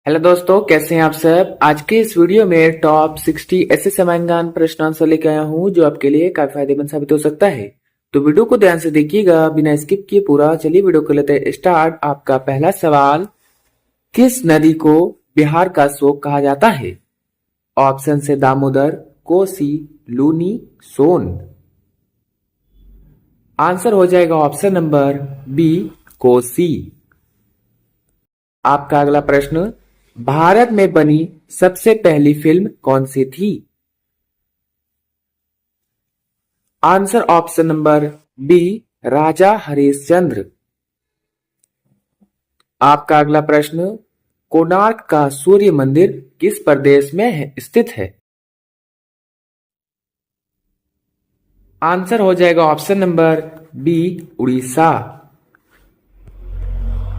Hello दोस्तों, कैसे हैं आप सब। आज के इस वीडियो में टॉप 60 ऐसे समाधान प्रश्न आंसर लेकर आया हूं जो आपके लिए काफी फायदेमंद साबित हो सकता है। तो वीडियो को ध्यान से देखिएगा, बिना स्किप किए पूरा। चलिए वीडियो को लेते हैं स्टार्ट। आपका पहला सवाल, किस नदी को बिहार का शोक कहा जाता है? ऑप्शन से दामोदर, कोसी, लूनी, सोन। आंसर हो जाएगा ऑप्शन नंबर बी, कोसी। आपका अगला प्रश्न, भारत में बनी सबसे पहली फिल्म कौन सी थी? आंसर ऑप्शन नंबर बी, राजा हरिश्चंद्र। आपका अगला प्रश्न, कोणार्क का सूर्य मंदिर किस प्रदेश में स्थित है? आंसर हो जाएगा ऑप्शन नंबर बी, उड़ीसा।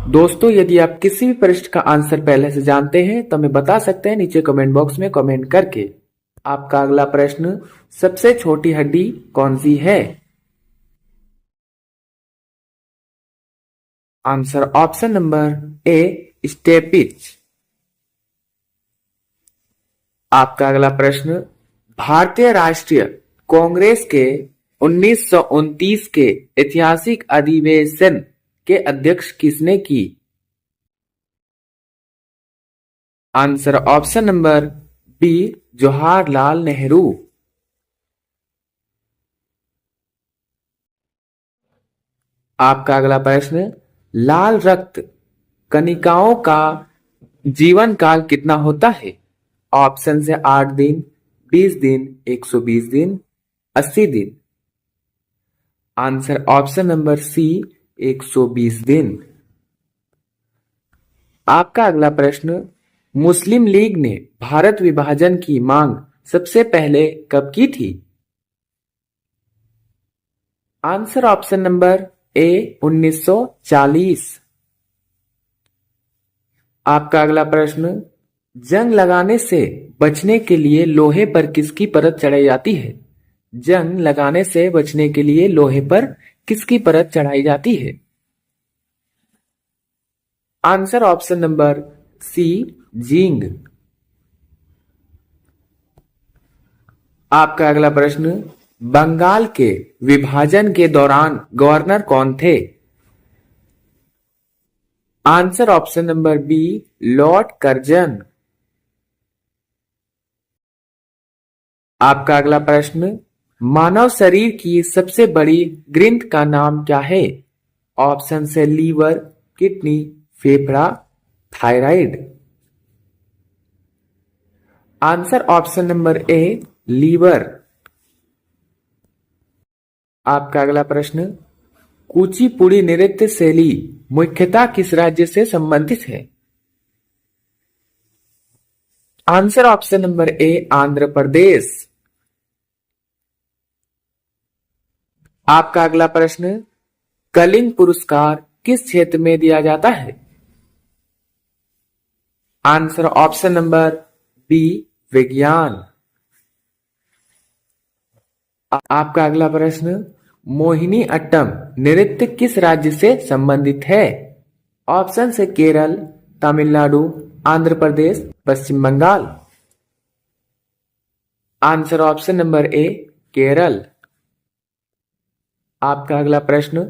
दोस्तों, यदि आप किसी भी प्रश्न का आंसर पहले से जानते हैं तो हमें बता सकते हैं नीचे कमेंट बॉक्स में कमेंट करके। आपका अगला प्रश्न, सबसे छोटी हड्डी कौन सी है? आंसर ऑप्शन नंबर ए, स्टेपिच। आपका अगला प्रश्न, भारतीय राष्ट्रीय कांग्रेस के 1929 के ऐतिहासिक अधिवेशन के अध्यक्ष किसने की? Answer option number B, Jawaharlal Nehru. आपका अगला प्रश्न, लाल रक्त कणिकाओं का जीवन काल कितना होता है? ऑप्शन से 8 दिन, 20 दिन, 120 दिन, 80 दिन। आंसर ऑप्शन नंबर सी, 120 दिन। आपका अगला प्रश्न, मुस्लिम लीग ने भारत विभाजन की मांग सबसे पहले कब की थी? आंसर ऑप्शन नंबर ए, 1940। आपका अगला प्रश्न, जंग लगाने से बचने के लिए लोहे पर किसकी परत चढ़ाई जाती है? जंग लगाने से बचने के लिए लोहे पर किसकी परत चढ़ाई जाती है? Answer option number C, zinc. आपका अगला प्रश्न, बंगाल के विभाजन के दौरान गवर्नर कौन थे? Answer option number B, Lord Curzon. आपका अगला प्रश्न, मानव शरीर की सबसे बड़ी ग्रंथि का नाम क्या है? ऑप्शन से लीवर, किडनी, फेफड़ा, thyroid. Answer option number A, liver. आपका अगला प्रश्न, कुचिपुड़ी नृत्य शैली मुख्यतः किस राज्य से संबंधित है? Answer option number A, Andhra Pradesh. आपका अगला प्रश्न, कलिंग पुरस्कार किस क्षेत्र में दिया जाता है? आंसर ऑप्शन नंबर बी, विज्ञान। आपका अगला प्रश्न, मोहिनी अट्टम नृत्य किस राज्य से संबंधित है? ऑप्शन से Kerala, Tamil Nadu, Andhra Pradesh, Paschim Bangal. Answer option number A, Kerala. आपका अगला प्रश्न,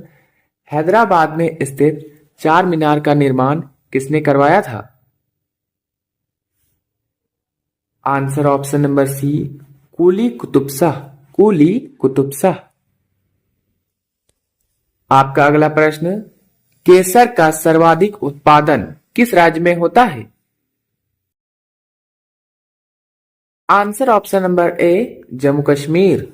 हैदराबाद में स्थित चार मीनार का निर्माण किसने करवाया था? आंसर ऑप्शन नंबर सी, कुली कुतुब शाह। कुली कुतुब शाह। आपका अगला प्रश्न, केसर का सर्वाधिक उत्पादन किस राज्य में होता है? आंसर ऑप्शन नंबर ए, जम्मू कश्मीर।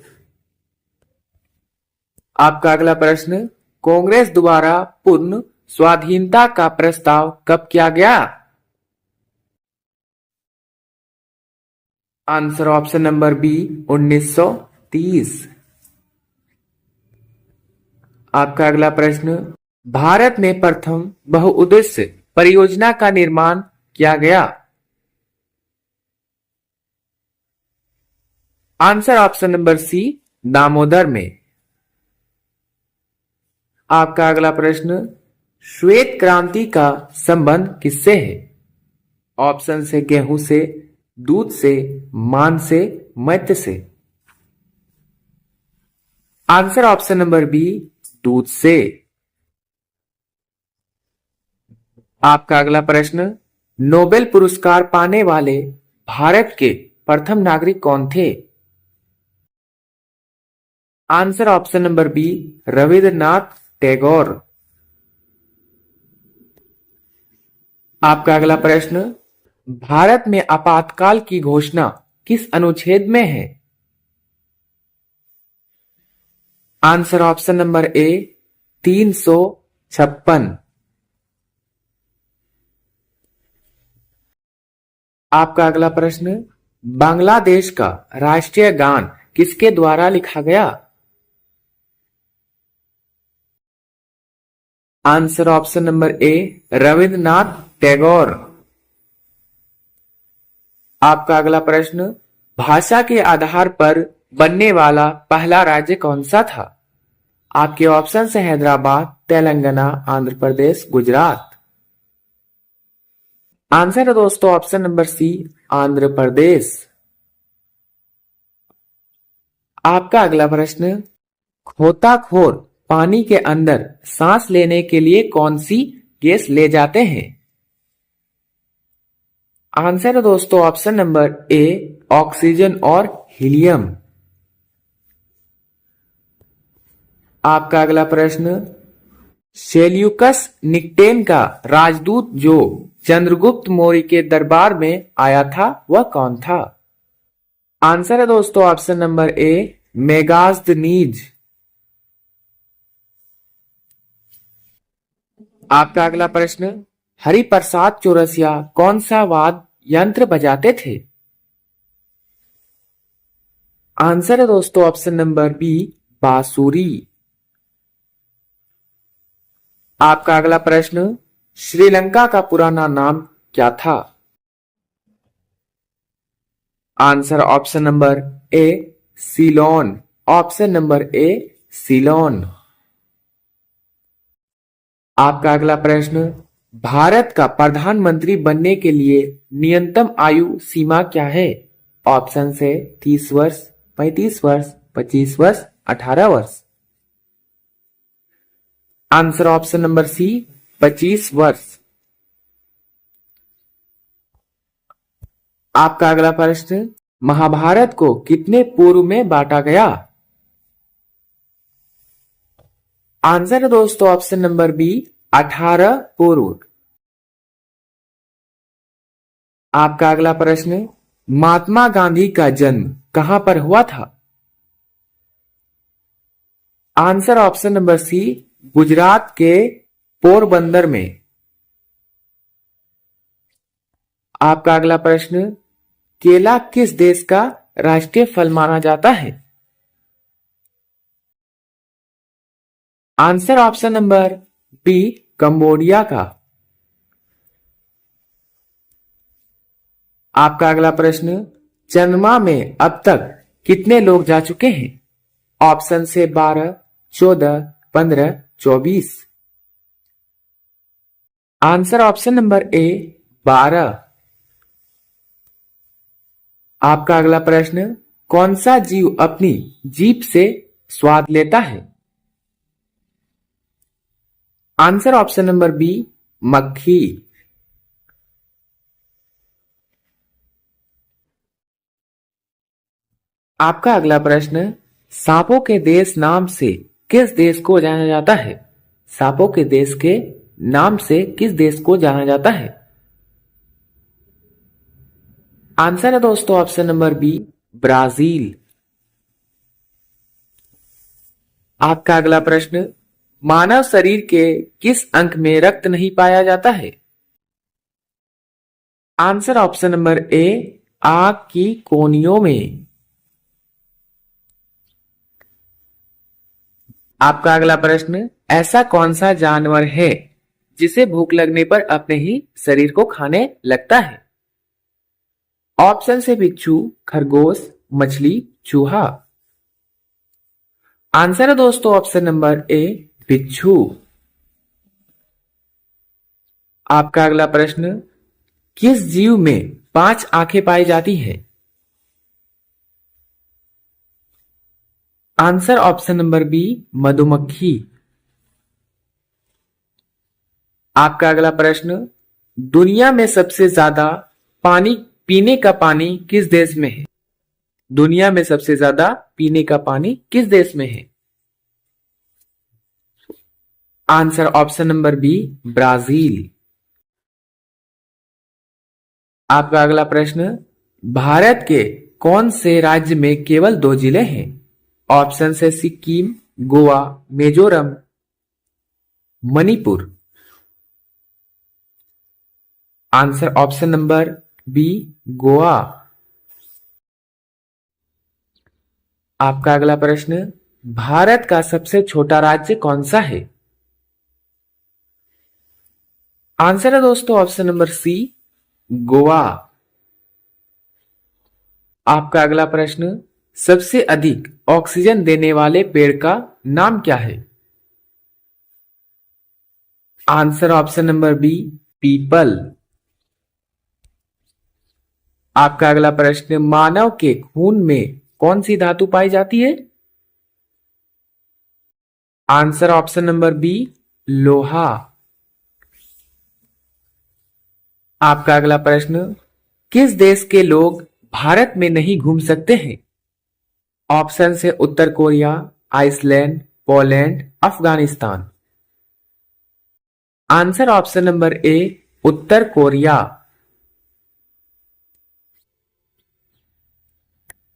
आपका अगला प्रश्न, कांग्रेस द्वारा पूर्ण स्वाधीनता का प्रस्ताव कब किया गया? Answer option number B, 1930। आपका अगला प्रश्न, भारत में प्रथम बहुउद्देश्य परियोजना का निर्माण किया गया? Answer option number C, Damodar में। आपका अगला प्रश्न, श्वेत क्रांति का संबंध किससे है? ऑप्शन से गेहूं से, दूध से, मान से, मत्स्य से। आंसर ऑप्शन नंबर बी, दूध से। आपका अगला प्रश्न, नोबेल पुरस्कार पाने वाले भारत के प्रथम नागरिक कौन थे? Answer option number B, Rabindranath Tagore. आपका अगला प्रश्न, भारत में आपातकाल की घोषणा किस अनुच्छेद में है? आंसर ऑप्शन नंबर ए, 356। आपका अगला प्रश्न, बांग्लादेश का राष्ट्रीय गान किसके द्वारा लिखा गया? आंसर ऑप्शन नंबर ए, रविंद्रनाथ टैगोर। आपका अगला प्रश्न, भाषा के आधार पर बनने वाला पहला राज्य कौन सा था? आपके ऑप्शन है हैदराबाद, तेलंगाना, आंध्र प्रदेश, गुजरात। आंसर है दोस्तों ऑप्शन नंबर सी, आंध्र प्रदेश। आपका अगला प्रश्न, गोताखोर पानी के अंदर सांस लेने के लिए कौन सी गैस ले जाते हैं? आंसर है दोस्तों ऑप्शन नंबर ए, ऑक्सीजन और हीलियम। आपका अगला प्रश्न, सेल्यूकस निकटेन का राजदूत जो चंद्रगुप्त मौर्य के दरबार में आया था वह कौन था? आंसर है दोस्तों ऑप्शन नंबर ए, मेगास्थनीज। आपका अगला प्रश्न, हरिप्रसाद चौरसिया कौन सा वाद्य यंत्र बजाते थे? आंसर है दोस्तों ऑप्शन नंबर बी, बांसुरी। आपका अगला प्रश्न, श्रीलंका का पुराना नाम क्या था? आंसर ऑप्शन नंबर ए, सीलोन। ऑप्शन नंबर ए, सीलोन। आपका अगला प्रश्न, भारत का प्रधानमंत्री बनने के लिए न्यूनतम आयु सीमा क्या है? ऑप्शन से 30 वर्ष, 35 वर्ष, 25 वर्ष, 18 वर्ष। आंसर ऑप्शन नंबर सी, 25 वर्ष। आपका अगला प्रश्न, महाभारत को कितने पूर्व में बांटा गया? आंसर है दोस्तों ऑप्शन नंबर बी, 18 पूर्व। आपका अगला प्रश्न, महात्मा गांधी का जन्म कहां पर हुआ था? Answer option number C, Gujarat के पोरबंदर में। आपका अगला प्रश्न, केला किस देश का राष्ट्रीय फल माना जाता है? Answer option number B, Cambodia का। आपका अगला प्रश्न, चंद्रमा में अब तक कितने लोग जा चुके हैं? ऑप्शन से 12, 14, 15, 24। आंसर ऑप्शन नंबर ए, 12। आपका अगला प्रश्न, कौन सा जीव अपनी जीभ से स्वाद लेता है? आंसर ऑप्शन नंबर बी, मक्खी। आपका अगला प्रश्न, सांपों के देश नाम से किस देश को जाना जाता है? सांपों के देश के नाम से किस देश को जाना जाता है? आंसर है दोस्तों ऑप्शन नंबर बी, ब्राजील। आपका अगला प्रश्न, मानव शरीर के किस अंग में रक्त नहीं पाया जाता है? आंसर ऑप्शन नंबर ए, आंख की कोनियों में। आपका अगला प्रश्न, ऐसा कौन सा जानवर है जिसे भूख लगने पर अपने ही शरीर को खाने लगता है? ऑप्शन से बिच्छू, खरगोश, मछली, चूहा। आंसर है दोस्तों ऑप्शन नंबर ए, बिच्छू। आपका अगला प्रश्न, किस जीव में 5 आंखें पाई जाती हैं? आंसर ऑप्शन नंबर बी, मधुमक्खी। आपका अगला प्रश्न, दुनिया में सबसे ज्यादा पानी पीने का पानी किस देश में है? दुनिया में सबसे ज्यादा पीने का पानी किस देश में है? Answer option number B, Brazil. आपका अगला प्रश्न, भारत के कौन से राज्य में केवल 2 जिले हैं? ऑप्शन है Sikkim, Goa, Mizoram, Manipur. Answer option number B, Goa. आपका अगला प्रश्न, भारत का सबसे छोटा राज्य कौन सा है? आंसर है दोस्तों ऑप्शन नंबर सी, गोवा। आपका अगला प्रश्न, सबसे अधिक ऑक्सीजन देने वाले पेड़ का नाम क्या है? Answer option number B, peepal. आपका अगला प्रश्न, मानव के खून में कौन सी धातु पाई जाती है? आंसर ऑप्शन नंबर बी, लोहा। आपका अगला प्रश्न, किस देश के लोग भारत में नहीं घूम सकते हैं? ऑप्शन है उत्तर Korea, Iceland, Poland, Afghanistan. Answer option number A, उत्तर कोरिया।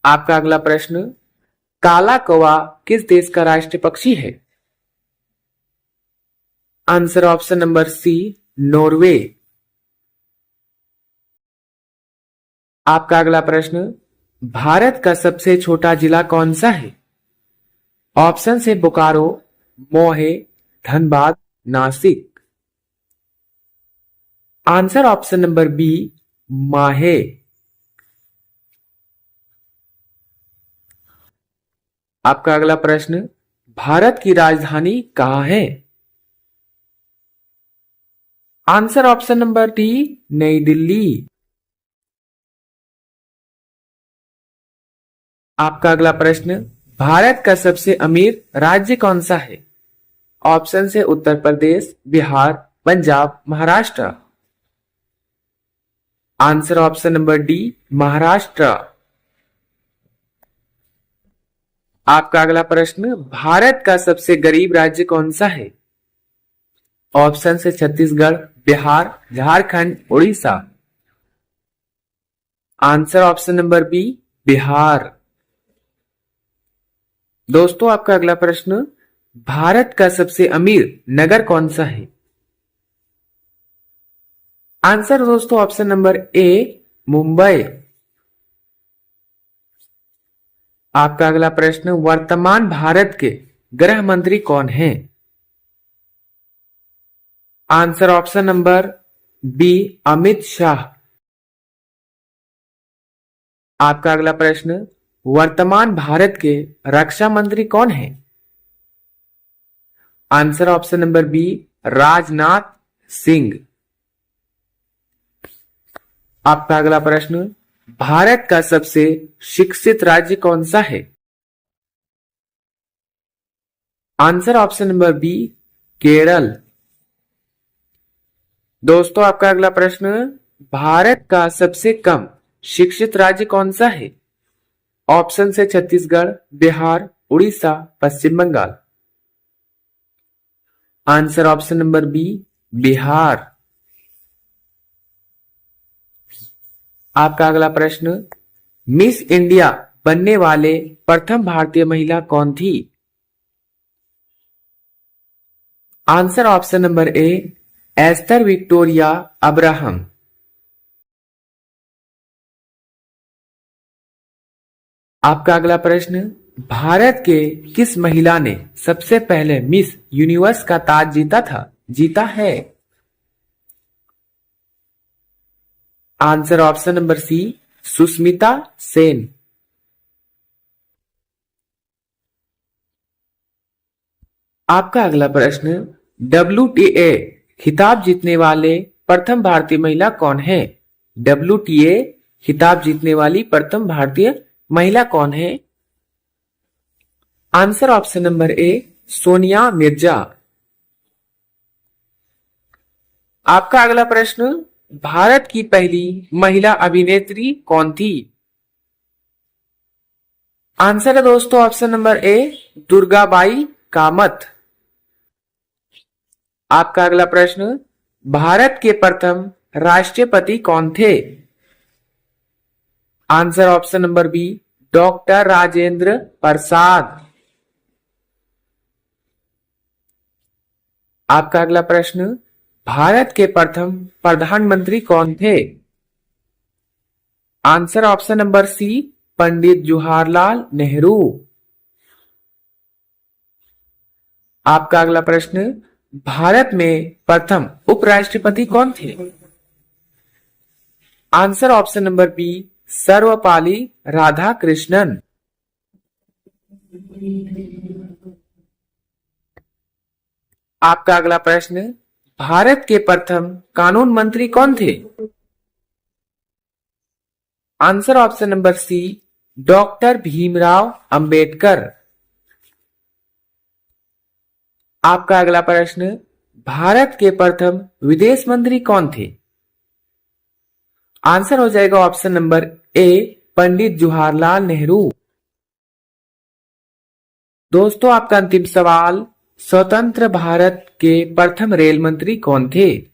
आपका अगला प्रश्न, काला कौवा किस देश का राष्ट्रीय पक्षी है? Answer option number C, Norway. आपका अगला प्रश्न, भारत का सबसे छोटा जिला कौन सा है? ऑप्शन है Bokaro, Mohe, Dhanbad, Nashik. Answer option number B, Mahe. आपका अगला प्रश्न, भारत की राजधानी कहां है? आंसर ऑप्शन नंबर डी, नई दिल्ली। आपका अगला प्रश्न, भारत का सबसे अमीर राज्य कौन सा है? ऑप्शन है Uttar Pradesh, Bihar, Punjab, Maharashtra. Answer option number D, Maharashtra. आपका अगला प्रश्न, भारत का सबसे गरीब राज्य कौन सा है? ऑप्शन है Chhattisgarh, Bihar, Jharkhand, Orissa. Answer option number B, Bihar. दोस्तों आपका अगला प्रश्न, भारत का सबसे अमीर नगर कौन सा है? आंसर दोस्तों ऑप्शन नंबर ए, मुंबई। आपका अगला प्रश्न, वर्तमान भारत के गृह मंत्री कौन हैं? Answer option number B, Amit Shah. आपका अगला प्रश्न, वर्तमान भारत के रक्षा मंत्री कौन हैं? Answer option number B, Rajnath Singh. आपका अगला प्रश्न, भारत का सबसे शिक्षित राज्य कौन सा है? Answer option number B, Kerala. दोस्तों आपका अगला प्रश्न, भारत का सबसे कम शिक्षित राज्य कौन सा है? ऑप्शन से Chhattisgarh, Bihar, Orissa, Paschim Bangal. Answer option number B, Bihar. आपका अगला प्रश्न, मिस इंडिया बनने वाले प्रथम भारतीय महिला कौन थी? आंसर ऑप्शन नंबर ए, एस्थर विक्टोरिया अब्राहम। आपका अगला प्रश्न, भारत के किस महिला ने सबसे पहले मिस यूनिवर्स का ताज जीता है? Answer option number C, Sushmita Sen. आपका अगला प्रश्न, WTA खिताब जीतने वाले प्रथम भारतीय महिला कौन है? WTA खिताब जीतने वाली प्रथम भारतीय महिला कौन है? आंसर ऑप्शन नंबर ए सोनिया मिर्जा। आपका अगला प्रश्न, भारत की पहली महिला अभिनेत्री कौन थी? आंसर है दोस्तों option number A Durgabai Kamat. आपका अगला प्रश्न, भारत के प्रथम राष्ट्रपति कौन थे? Answer option number B doctor Rajendra Prasad. आपका अगला प्रश्न, भारत के प्रथम प्रधानमंत्री कौन थे? Answer option number C Pandit Jawaharlal Nehru. आपका अगला प्रश्न, भारत में प्रथम उपराष्ट्रपति कौन थे? Answer option number B Sarvepalli Radhakrishnan. आपका अगला प्रश्न, भारत के प्रथम कानून मंत्री कौन थे? Answer option number C doctor Bhimrao Ambedkar. आपका अगला प्रश्न, भारत के प्रथम विदेश मंत्री कौन थे? आंसर हो जाएगा ऑप्शन नंबर ए पंडित जवाहरलाल नेहरू। दोस्तों आपका अंतिम सवाल, स्वतंत्र भारत के प्रथम रेल मंत्री कौन थे?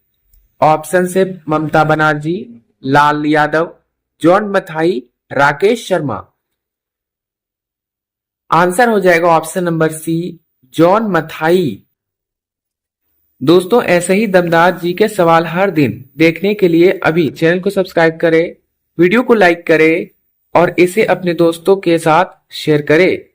ऑप्शन से ममता बनर्जी, लाल यादव, जॉन मथाई, राकेश शर्मा। आंसर हो जाएगा option number C John Mathai. दोस्तों ऐसे ही दमदार जी के सवाल हर दिन देखने के लिए अभी चैनल को सब्सक्राइब करें, वीडियो को लाइक करें और इसे अपने दोस्तों के साथ शेयर करें।